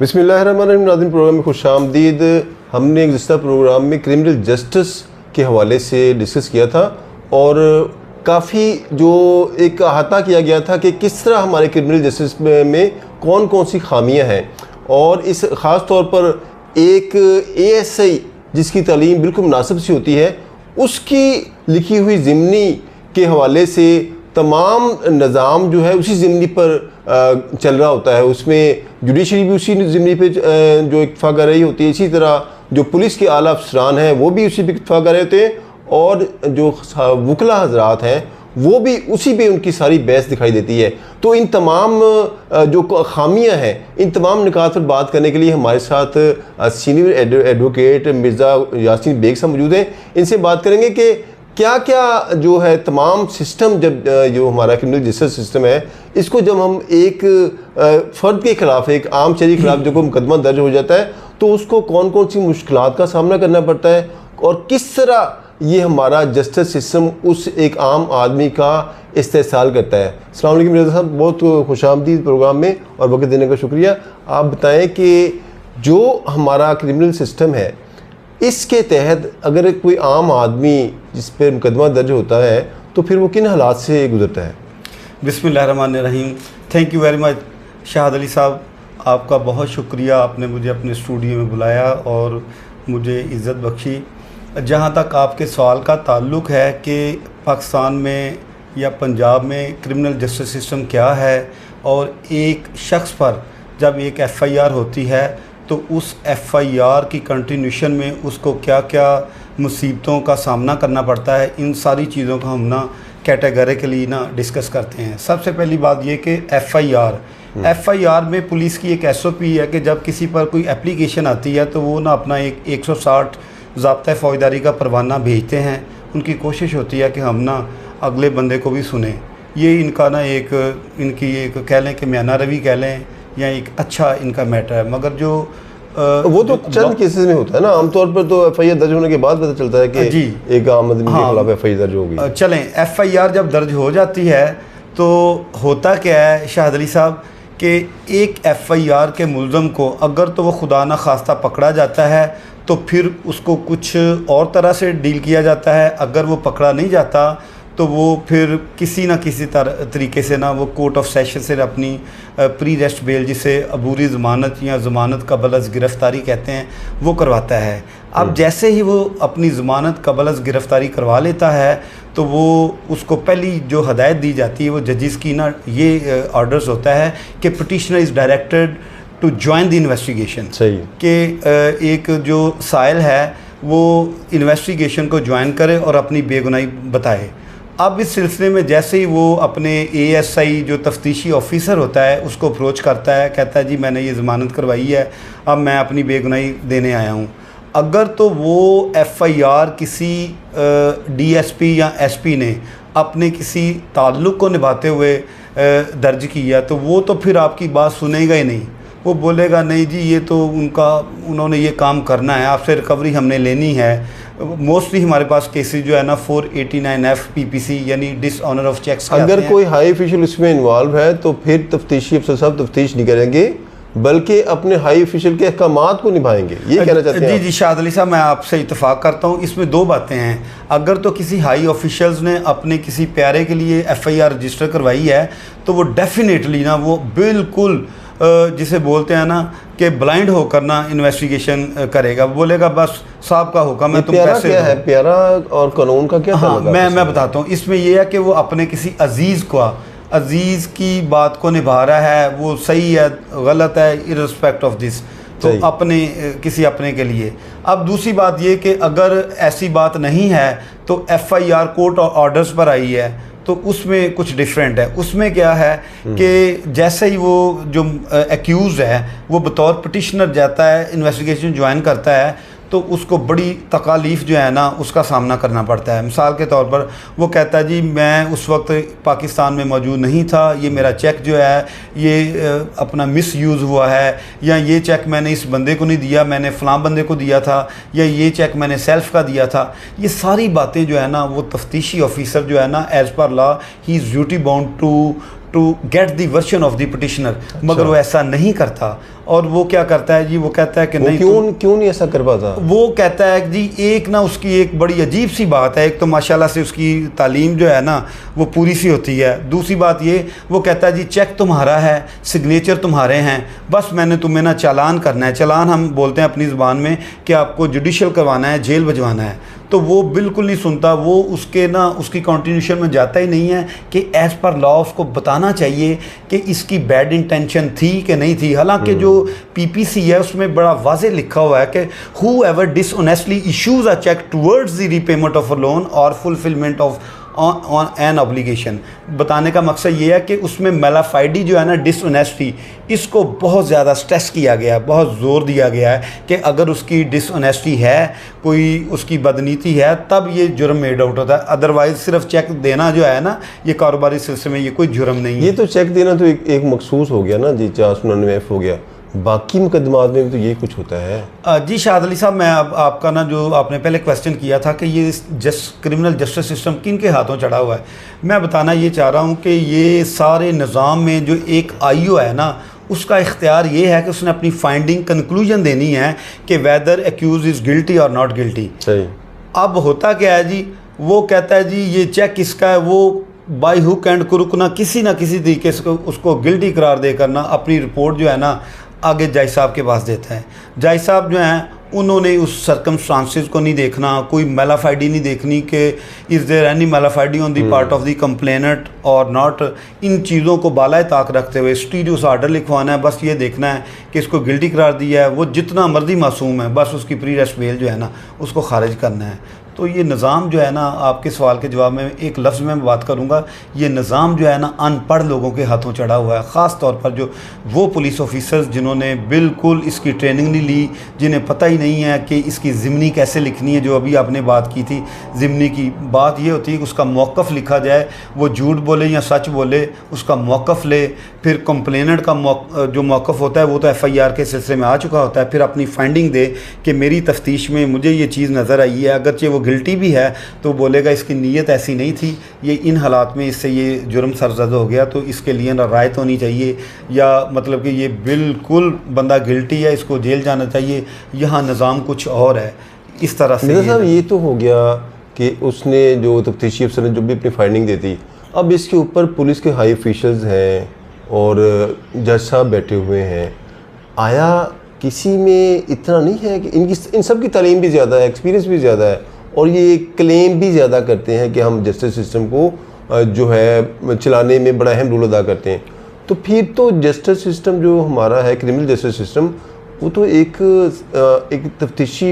बिस्मिल्लाहिर्रहमानिर्रहीम। नाज़रीन, प्रोग्राम में खुशामदीद। हमने गुज़िश्ता प्रोग्राम में क्रिमिनल जस्टिस के हवाले से डिस्कस किया था और काफ़ी जो एक अहाता किया गया था कि किस तरह हमारे क्रिमिनल जस्टिस में कौन कौन सी खामियां हैं, और इस ख़ास तौर पर एक ASI जिसकी तालीम बिल्कुल मुनासिब सी होती है, उसकी लिखी हुई ज़िमनी के हवाले से तमाम निज़ाम जो है उसी ज़िमनी पर चल रहा होता है। उसमें जुडिशरी भी उसी ज़िमनी पे जो इक्तफ़ा कर रही होती है। इसी तरह जो पुलिस के आला अफसरान हैं वो भी उसी पे इक्तफ़ा कर रहे होते हैं, और जो वकला हज़रात हैं वो भी उसी पे उनकी सारी बहस दिखाई देती है। तो इन तमाम जो खामियां हैं, इन तमाम निकात पर बात करने के लिए हमारे साथ सीनियर एडवोकेट मिर्ज़ा यासीन बेग साहब मौजूद हैं। इनसे बात करेंगे कि क्या क्या जो है तमाम सिस्टम, जब जो हमारा क्रिमिनल जस्टिस सिस्टम है, इसको जब हम एक फ़र्द के ख़िलाफ़, एक आम शहरी के ख़िलाफ़ जो कोई मुकदमा दर्ज हो जाता है, तो उसको कौन कौन सी मुश्किलात का सामना करना पड़ता है, और किस तरह ये हमारा जस्टिस सिस्टम उस एक आम आदमी का इस्तेहसाल करता है। अस्सलाम वालेकुम मिर्ज़ा साहब, बहुत खुशामदीद प्रोग्राम में और वक्त देने का शुक्रिया। आप बताएं कि जो हमारा क्रिमिनल सिस्टम है, इसके तहत अगर कोई आम आदमी जिस पर मुकदमा दर्ज होता है तो फिर वो किन हालात से गुजरता है? बिस्मिल्लाहिर्रहमानिर्रहीम। Thank you very much Shahid Ali साहब, आपका बहुत शुक्रिया, आपने मुझे अपने स्टूडियो में बुलाया और मुझे इज़्ज़त बख्शी। जहाँ तक आपके सवाल का ताल्लुक़ है कि पाकिस्तान में या पंजाब में क्रिमिनल जस्टिस सिस्टम क्या है, और एक शख्स पर जब एक FIR होती है तो उस FIR की कंटिन्यूशन में उसको क्या क्या मुसीबतों का सामना करना पड़ता है, इन सारी चीज़ों को हम ना कैटेगरिकली ना डिस्कस करते हैं। सबसे पहली बात ये कि FIR में पुलिस की एक SOP है कि जब किसी पर कोई एप्लीकेशन आती है तो वो ना अपना एक 160 ज़ाब्ता फ़ौजदारी का परवाना भेजते हैं। उनकी कोशिश होती है कि हम ना अगले बंदे को भी सुने। ये इनका ना इनकी एक कह लें कि म्याना रवि कह लें, या एक अच्छा इनका मैटर है। मगर जो वो तो चंद केसेस में होता है ना, आमतौर पर तो FIR दर्ज होने के बाद पता चलता है कि जी एक आम आदमी के खिलाफ FIR दर्ज हो गई। चलें, FIR जब दर्ज हो जाती है तो होता क्या है शाहद अली साहब कि एक FIR के मुल्ज़म को अगर तो वो खुदा न खास्ता पकड़ा जाता है तो फिर उसको कुछ और तरह से डील किया जाता है। अगर वो पकड़ा नहीं जाता तो वो फिर किसी न किसी तरीके से ना वो कोर्ट ऑफ सेशन से अपनी प्री रेस्ट बेल, जिसे अबूरी ज़मानत या ज़मानत कबल अज़ गिरफ़्तारी कहते हैं, वो करवाता है। अब जैसे ही वो अपनी ज़मानत कबल अज़ गिरफ़्तारी करवा लेता है तो वो उसको पहली जो हदायत दी जाती है वो जजेस की ना ये ऑर्डर्स होता है कि petitioner is directed to join the investigation. सही कि एक जो साइल है वो इन्वेस्टिगेशन को ज्वाइन करे और अपनी बेगुनाही बताए। अब इस सिलसिले में जैसे ही वो अपने ASI जो तफ्तीशी ऑफिसर होता है उसको अप्रोच करता है, कहता है जी मैंने ये ज़मानत करवाई है, अब मैं अपनी बेगुनाही देने आया हूँ। अगर तो वो FIR किसी DSP या SP ने अपने किसी ताल्लुक़ को निभाते हुए दर्ज किया तो वो तो फिर आपकी बात सुनेगा ही नहीं। वो बोलेगा नहीं जी ये तो उन्होंने ये काम करना है, आपसे रिकवरी हमने लेनी है। मोस्टली हमारे पास केसेस जो है ना 489F PPC यानी डिसऑनर ऑफ चेक्स। अगर कोई हाई ऑफिशियल इसमें इन्वॉल्व है तो फिर तफ्तीशी अफसर साहब तफ्तीश नहीं करेंगे बल्कि अपने हाई ऑफिशियल के अहकामात को निभाएंगे, ये कहना चाहते हैं? जी शाहद अली साहब, मैं आपसे इत्तेफाक करता हूँ। इसमें दो बातें हैं। अगर तो किसी हाई ऑफिशियल्स ने अपने किसी प्यारे के लिए FIR रजिस्टर करवाई है तो वो डेफिनेटली ना वो बिल्कुल जिसे बोलते हैं ना कि ब्लाइंड होकर ना इन्वेस्टिगेशन करेगा। बोलेगा बस साहब का हुक्म है, तुम पैसे क्या है प्यारा और कानून का क्या? हाँ, मैं बताता हूँ। इसमें यह है कि वो अपने किसी अजीज़ की बात को निभा रहा है, वो सही है गलत है इररिस्पेक्ट ऑफ दिस, तो अपने किसी अपने के लिए। अब दूसरी बात ये कि अगर ऐसी बात नहीं है तो FIR कोर्ट ऑर्डर्स पर आई है तो उसमें कुछ डिफरेंट है। उसमें क्या है कि जैसे ही वो जो एक्यूज़ है वो बतौर पिटिशनर जाता है, इन्वेस्टिगेशन ज्वाइन करता है, तो उसको बड़ी तकालीफ जो है ना उसका सामना करना पड़ता है। मिसाल के तौर पर वो कहता है जी मैं उस वक्त पाकिस्तान में मौजूद नहीं था, ये मेरा चेक जो है ये अपना मिस यूज़ हुआ है, या ये चेक मैंने इस बंदे को नहीं दिया, मैंने फ़लाँ बंदे को दिया था, या ये चेक मैंने सेल्फ़ का दिया था। ये सारी बातें जो है ना वो तफ्तीशी ऑफिसर जो है ना as per law he is duty bound to get the version of the petitioner, मगर वो ऐसा नहीं करता। और वो क्या करता है जी, वो कहता है कि नहीं, क्यों नहीं ऐसा कर पाता? वो कहता है कि जी एक ना उसकी एक बड़ी अजीब सी बात है, एक तो माशाल्लाह से उसकी तालीम जो है ना वो पूरी सी होती है, दूसरी बात ये वो कहता है जी चेक तुम्हारा है, सिग्नेचर तुम्हारे हैं, बस मैंने तुम्हें ना चालान करना है। चालान हम बोलते हैं अपनी ज़बान में कि आपको जुडिशल करवाना है, जेल भिजवाना है। तो वो बिल्कुल नहीं सुनता, वो उसके ना उसकी कॉन्टिन्यूशन में जाता ही नहीं है कि एज़ पर लॉ उसको बताना चाहिए कि इसकी बैड इंटेंशन थी कि नहीं थी। हालांकि जो पीपीसी है उसमें बड़ा वाज़े लिखा हुआ है कि whoever dishonestly issues a cheque towards the repayment of a loan or fulfilment of on an obligation. बताने का मकसद ये है कि उसमें मेलाफाइडी जो है ना, डिसऑनेस्टी, इसको बहुत ज़्यादा स्ट्रेस किया गया है, बहुत ज़ोर दिया गया है कि अगर उसकी डिसऑनेस्टी है, कोई उसकी बदनीति है, तब ये जुर्म मेड आउट होता है। अदरवाइज़ सिर्फ चेक देना जो है ना, ये कारोबारी सिलसिले में ये कोई जुर्म नहीं है। ये तो चेक देना तो एक मखसूस हो गया ना जी, 499F हो गया, बाकी मुकदमात में भी तो ये कुछ होता है। जी शाहद अली साहब, मैं आपका ना जो आपने पहले क्वेश्चन किया था कि ये क्रिमिनल जस्टिस सिस्टम किन के हाथों चढ़ा हुआ है, मैं बताना ये चाह रहा हूँ कि ये सारे निज़ाम में जो एक आईओ है ना, उसका इख्तियार ये है कि उसने अपनी फाइंडिंग कंक्लूजन देनी है कि वेदर एक्यूज इज़ गिल्टी और नॉट गिल्टी। सही। अब होता क्या है जी, वो कहता है जी ये चेक किसका है, वो बाई हुक एंड क्रुक ना किसी तरीके से उसको गिल्टी करार देकर ना अपनी रिपोर्ट जो है ना आगे जज साहब के पास देता है। जज साहब जो हैं उन्होंने उस सर्कमस्टांसेस को नहीं देखना, कोई मेलाफाइडी नहीं देखनी कि is there any malafide on the part of the complainant और नॉट। इन चीज़ों को बालाए ताक रखते हुए स्टीरियोस आर्डर लिखवाना है, बस ये देखना है कि इसको गिल्टी करार दिया है, वो जितना मर्जी मासूम है, बस उसकी प्री अरेस्ट बेल जो है ना उसको खारिज करना है। तो ये निज़ाम जो है ना, आपके सवाल के जवाब में एक लफ्ज़ में बात करूँगा, ये निज़ाम जो है ना अनपढ़ लोगों के हाथों चढ़ा हुआ है। ख़ास तौर पर जो वो पुलिस ऑफिसर्स जिन्होंने बिल्कुल इसकी ट्रेनिंग नहीं ली, जिन्हें पता ही नहीं है कि इसकी ज़िमनी कैसे लिखनी है। जो अभी आपने बात की थी ज़िमनी की, बात ये होती है कि उसका मौक़िफ़ लिखा जाए, वो झूठ बोले या सच बोले, उसका मौक़िफ़ ले, फिर कंप्लेनेंट का जो मौक़िफ़ होता है वो तो FIR के सिलसिले में आ चुका होता है, फिर अपनी फाइंडिंग दे कि मेरी तफ्तीश में मुझे ये चीज़ नज़र आई है, अगरचे वो गिल्टी भी है तो बोलेगा इसकी नीयत ऐसी नहीं थी, ये इन हालात में इससे ये जुर्म सरजद हो गया, तो इसके लिए ना रायत होनी चाहिए, या मतलब कि ये बिल्कुल बंदा गिल्टी है, इसको जेल जाना चाहिए। यहाँ निज़ाम कुछ और है। इस तरह से साहब ये तो हो गया कि उसने जो तफ्तीशी अफसर ने जो भी अपनी फाइंडिंग दी थी, अब इसके ऊपर पुलिस के हाई ऑफिशियल्स हैं और जज साहब बैठे हुए हैं। आया किसी में इतना नहीं है कि इन सब की तालीम भी ज़्यादा है, एक्सपीरियंस भी ज़्यादा है, और ये क्लेम भी ज़्यादा करते हैं कि हम जस्टिस सिस्टम को जो है चलाने में बड़ा अहम रोल अदा करते हैं। तो फिर तो जस्टिस सिस्टम जो हमारा है, क्रिमिनल जस्टिस सिस्टम, वो तो एक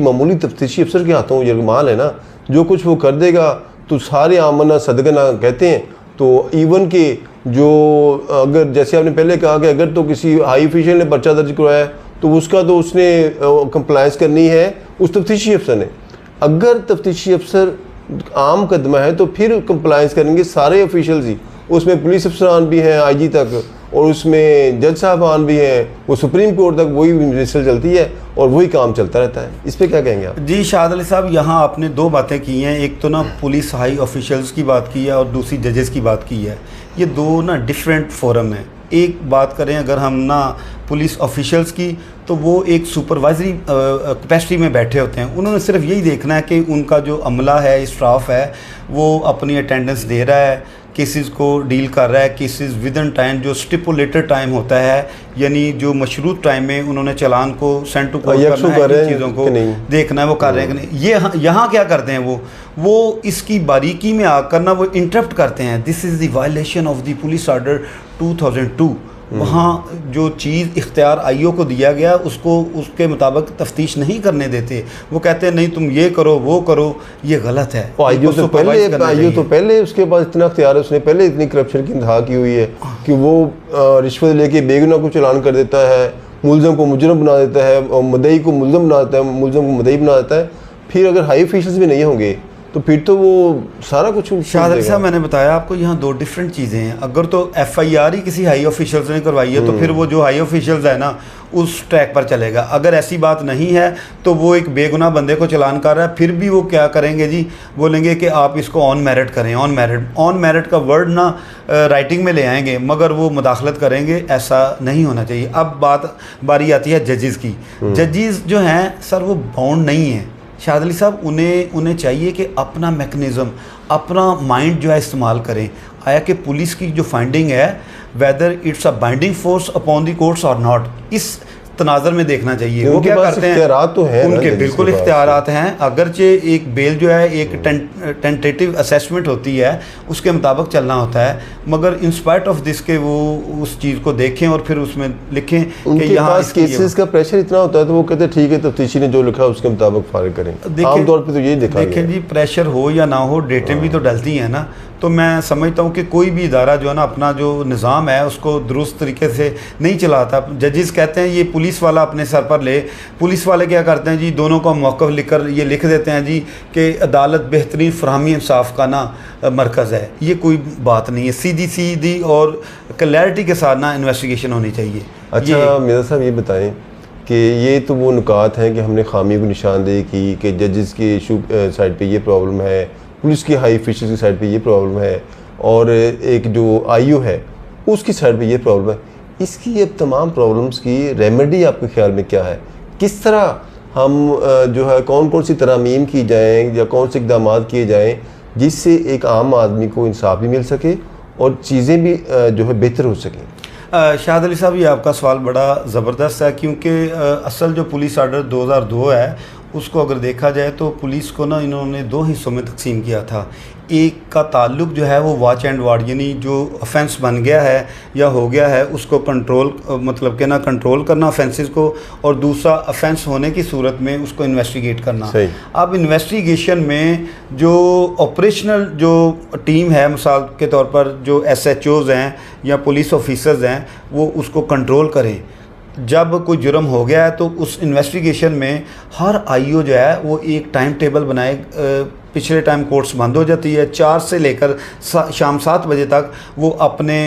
मामूली तफ्तीशी अफसर के हाथों यरमाल है ना। जो कुछ वो कर देगा तो सारे आमना सदगना कहते हैं। तो इवन के जो अगर जैसे आपने पहले कहा कि अगर तो किसी हाई ऑफिशियल ने पर्चा दर्ज करवाया तो उसका तो उसने कंप्लायंस करनी है उस तफ्तीशी अफसर ने। अगर तफ्तीशी अफसर आम कदमा है तो फिर कंप्लायंस करेंगे सारे ऑफिशियल्स ही, उसमें पुलिस अफसरान भी हैं IG तक, और उसमें जज साहबान भी हैं, वो सुप्रीम कोर्ट तक वही मिनिस्टर चलती है और वही काम चलता रहता है। इस पर क्या कहेंगे आप? जी शाहद अली साहब, यहाँ आपने दो बातें की हैं, एक तो ना पुलिस हाई ऑफिशियल्स की बात की है और दूसरी जजेस की बात की है। ये दो ना डिफरेंट फोरम हैं। एक बात करें अगर हम ना पुलिस ऑफिशियल्स की, तो वो एक सुपरवाइजरी कैपेसिटी में बैठे होते हैं। उन्होंने सिर्फ यही देखना है कि उनका जो अमला है, स्टाफ है, वो अपनी अटेंडेंस दे रहा है, केसेस को डील कर रहा है, केसेस विद इन टाइम, जो स्टिपुलेटेड टाइम होता है, यानी जो मशरूत टाइम में उन्होंने चालान को सेंड टू कोर्ट करना है, इन चीज़ों को देखना है वो कर रहे हैं कि नहीं। ये यहाँ क्या करते हैं वो इसकी बारीकी में आकर ना वो इंटरप्ट करते हैं। This is the violation of the police order 2002। वहाँ जो चीज़ इख्तियार IO को दिया गया उसको उसके मुताबिक तफ्तीश नहीं करने देते। वो कहते हैं नहीं तुम ये करो वो करो, ये गलत है। IO तो पहले उसके पास इतना इख्तियार है, उसने पहले इतनी करप्शन की इंतहा की हुई है कि वो रिश्वत लेके बेगुनाह को चालान कर देता है, मुलज़म को मुजरम बना देता है, और मुद्दई को मुलज़म बना देता है, मुलज़म को मुद्दई बना देता है। फिर अगर हाई ऑफिशियल्स भी नहीं होंगे तो फिर तो वो सारा कुछ शाहद अली साहब, मैंने बताया आपको यहाँ दो डिफरेंट चीज़ें हैं। अगर तो FIR ही किसी हाई ऑफिशियल्स ने करवाई है तो फिर वो जो हाई ऑफिशियल्स है ना उस ट्रैक पर चलेगा। अगर ऐसी बात नहीं है तो वो एक बेगुनाह बंदे को चलान कर रहा है, फिर भी वो क्या करेंगे जी, बोलेंगे कि आप इसको ऑन मेरिट करें। ऑन मेरिट का वर्ड ना राइटिंग में ले आएंगे मगर वो मुदाखलत करेंगे, ऐसा नहीं होना चाहिए। अब बारी आती है जजेस की। जजेस जो हैं सर वो बाउंड नहीं है शाहद अली साहब, उन्हें चाहिए कि अपना मैकेनिज़्म, अपना माइंड जो है इस्तेमाल करें। आया कि पुलिस की जो फाइंडिंग है whether it's a binding force upon the courts और नॉट, इस तनाजर में देखना चाहिए। वो क्या करते हैं, तो है उनके बिल्कुल इख्तियारात हैं। अगरचे एक बेल जो है एक टेंटेटिव असेसमेंट होती है, उसके मुताबिक चलना होता है, मगर इन स्पाइट ऑफ दिस के वो उस चीज़ को देखें और फिर उसमें लिखें कि यहाँ केसेस का प्रेशर इतना होता है तो वो कहते हैं ठीक है तफ्तीशी ने जो लिखा उसके मुताबिक फाइल करें। आमतौर पर तो यही देखा गया। देखें जी, प्रेशर हो या ना हो, डेटें भी तो डलती हैं ना। तो मैं समझता हूँ कि कोई भी इदारा जो है ना अपना जो निज़ाम है उसको दुरुस्त तरीके से नहीं चलाता। जजेस कहते हैं ये पुलिस वाला अपने सर पर ले, पुलिस वाले क्या करते हैं जी, दोनों का मौक़िफ़ लिखकर ये लिख देते हैं जी कि अदालत बेहतरीन फ़राहमी इंसाफ का ना मरकज़ है। ये कोई बात नहीं है, सीधी और क्लैरिटी के साथ ना इन्वेस्टिगेशन होनी चाहिए। अच्छा मिर्ज़ा साहब ये बताएँ कि ये तो वो नुकात हैं कि हमने खामी को निशानदेही की कि जजेस की इशू साइड पे ये प्रॉब्लम है, पुलिस की हाई ऑफिशियल की साइड पे ये प्रॉब्लम है, और एक जो IO है उसकी साइड पे ये प्रॉब्लम है। इसकी अब तमाम प्रॉब्लम्स की रेमेडी आपके ख्याल में क्या है? किस तरह हम जो है कौन कौन सी तरामीम की जाएँ या कौन से इक़दाम किए जाएँ जिससे एक आम आदमी को इंसाफ भी मिल सके और चीज़ें भी जो है बेहतर हो सकें? शाहद अली साहब, ये आपका सवाल बड़ा ज़बरदस्त है, क्योंकि असल जो पुलिस आर्डर 2002 है उसको अगर देखा जाए तो पुलिस को ना इन्होंने दो हिस्सों में तकसीम किया था। एक का ताल्लुक जो है वो वॉच एंड वार्ड, यानी जो ऑफेंस बन गया है या हो गया है उसको कंट्रोल, मतलब कि ना कंट्रोल करना ऑफेंसेस को, और दूसरा ऑफेंस होने की सूरत में उसको इन्वेस्टिगेट करना। अब इन्वेस्टिगेशन में जो ऑपरेशनल जो टीम है, मिसाल के तौर पर जो SHOs हैं या पुलिस ऑफिसर्स हैं, वो उसको कंट्रोल करें। जब कोई जुर्म हो गया है तो उस इन्वेस्टिगेशन में हर IO जो है वो एक टाइम टेबल बनाए। पिछले टाइम कोर्ट्स बंद हो जाती है, 4 से लेकर शाम 7 बजे तक वो अपने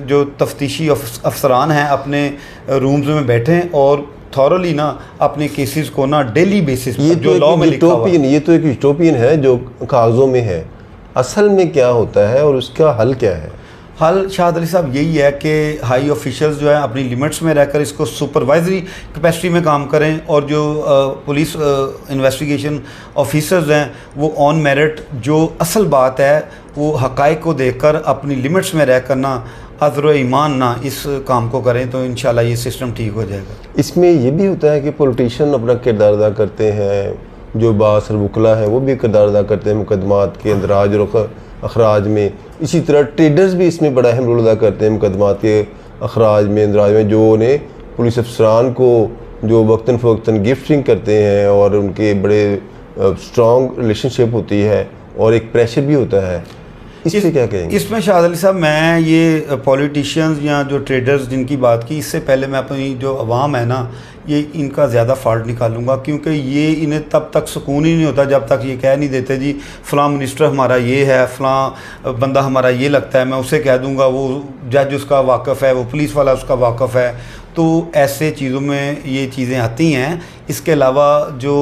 जो तफ्तीशी अफसरान हैं अपने रूम्स में बैठें और थॉरली ना अपने केसेस को ना डेली बेसिस पर जो लॉ में लिखा हुआ है। ये तो एक यूटोपियन है जो कागज़ों में है, असल में क्या होता है और उसका हल क्या है? हल शाहद अली साहब यही है कि हाई ऑफिशियल्स जो है अपनी लिमिट्स में रहकर इसको सुपरवाइजरी कैपेसिटी में काम करें, और जो पुलिस इन्वेस्टिगेशन ऑफिसर्स हैं वो ऑन मेरिट जो असल बात है वो हक़ाइक़ को देखकर अपनी लिमिट्स में रहकर ना अज़्र ईमान ना इस काम को करें, तो इंशाल्लाह ये सिस्टम ठीक हो जाएगा। इसमें ये भी होता है कि पॉलिटिशियन अपना किरदार अदा करते हैं, जो बासर वकला हैं वो भी किरदार अदा करते हैं मुकदमात के अंदराज और अखराज में। इसी तरह ट्रेडर्स भी इसमें बड़ा अहम रोल अदा करते हैं मुकदमात के अखराज में अंदराज में, जो उन्हें पुलिस अफसरान को जो वक्तन फ़वक्तन गिफ्टिंग करते हैं और उनके बड़े स्ट्रॉन्ग रिलेशनशिप होती है और एक प्रेशर भी होता है। इससे क्या कहेंगे? इसमें शाहद अली साहब मैं ये पॉलिटिशियंस या जो ट्रेडर्स जिनकी बात की, इससे पहले मैं अपनी जो अवाम है ना ये इनका ज़्यादा फ़ाल्ट निकालूंगा, क्योंकि ये इन्हें तब तक सुकून ही नहीं होता जब तक ये कह नहीं देते जी फ़लाँ मिनिस्टर हमारा ये है, फ़लाँ बंदा हमारा ये लगता है, मैं उसे कह दूँगा, वो जज उसका वाक़फ़ है, वो पुलिस वाला उसका वाक़फ़ है। तो ऐसे चीज़ों में ये चीज़ें आती हैं। इसके अलावा जो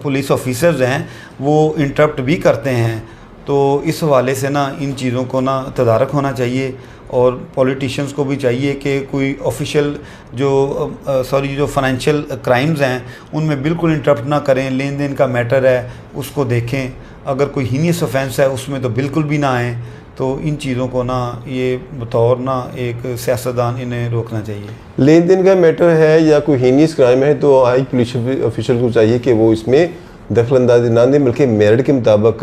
पुलिस ऑफिसर्स हैं वो इंटरप्ट भी करते हैं, तो इस हवाले से ना इन चीज़ों को ना तदारक होना चाहिए, और पॉलिटिशियंस को भी चाहिए कि कोई ऑफिशियल जो फाइनेंशियल क्राइम्स हैं उनमें बिल्कुल इंटरप्ट ना करें। लेन देन का मैटर है उसको देखें, अगर कोई हीनियस ऑफेंस है उसमें तो बिल्कुल भी ना आएँ। तो इन चीज़ों को ना ये बतौर ना एक सियासतदान इन्हें रोकना चाहिए। लेन देन का मैटर है या कोई हीनियस क्राइम है तो हाई पुलिस ऑफिसर को चाहिए कि वो इसमें दखल अंदाजी ना दें, बल्कि मेरिट के मुताबिक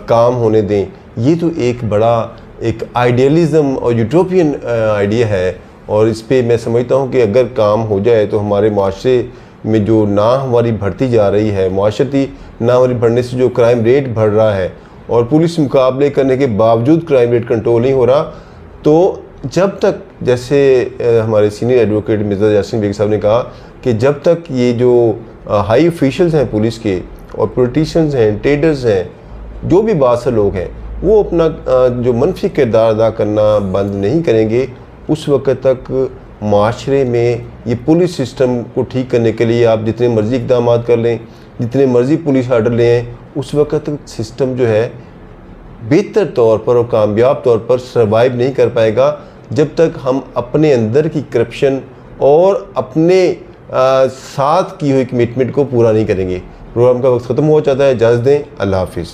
काम होने दें। ये तो एक बड़ा एक आइडियलिज़म और यूटोपियन आइडिया है, और इस पे मैं समझता हूँ कि अगर काम हो जाए तो हमारे माशरे में जो ना हमारी बढ़ती जा रही है, माशरती ना हमारी बढ़ने से जो क्राइम रेट बढ़ रहा है और पुलिस मुकाबले करने के बावजूद क्राइम रेट कंट्रोल नहीं हो रहा, तो जब तक जैसे हमारे सीनियर एडवोकेट मिर्ज़ा यासीन बेग साहब ने कहा कि जब तक ये जो हाई ऑफिशियल्स हैं पुलिस के और पॉलिटिशियंस हैं, ट्रेडर्स हैं, जो भी बासर लोग हैं वो अपना जो मनफी किरदार अदा करना बंद नहीं करेंगे, उस वक्त तक माशरे में ये पुलिस सिस्टम को ठीक करने के लिए आप जितने मर्ज़ी इकदाम कर लें, जितने मर्ज़ी पुलिस आर्डर लें, उस वक्त तक सिस्टम जो है बेहतर तौर पर और कामयाब तौर पर सर्वाइव नहीं कर पाएगा जब तक हम अपने अंदर की करप्शन और अपने साथ की हुई कमिटमेंट को पूरा नहीं करेंगे। प्रोग्राम का वक्त ख़त्म हो जाता है, इजाज़त दें, अल्लाह हाफिज़।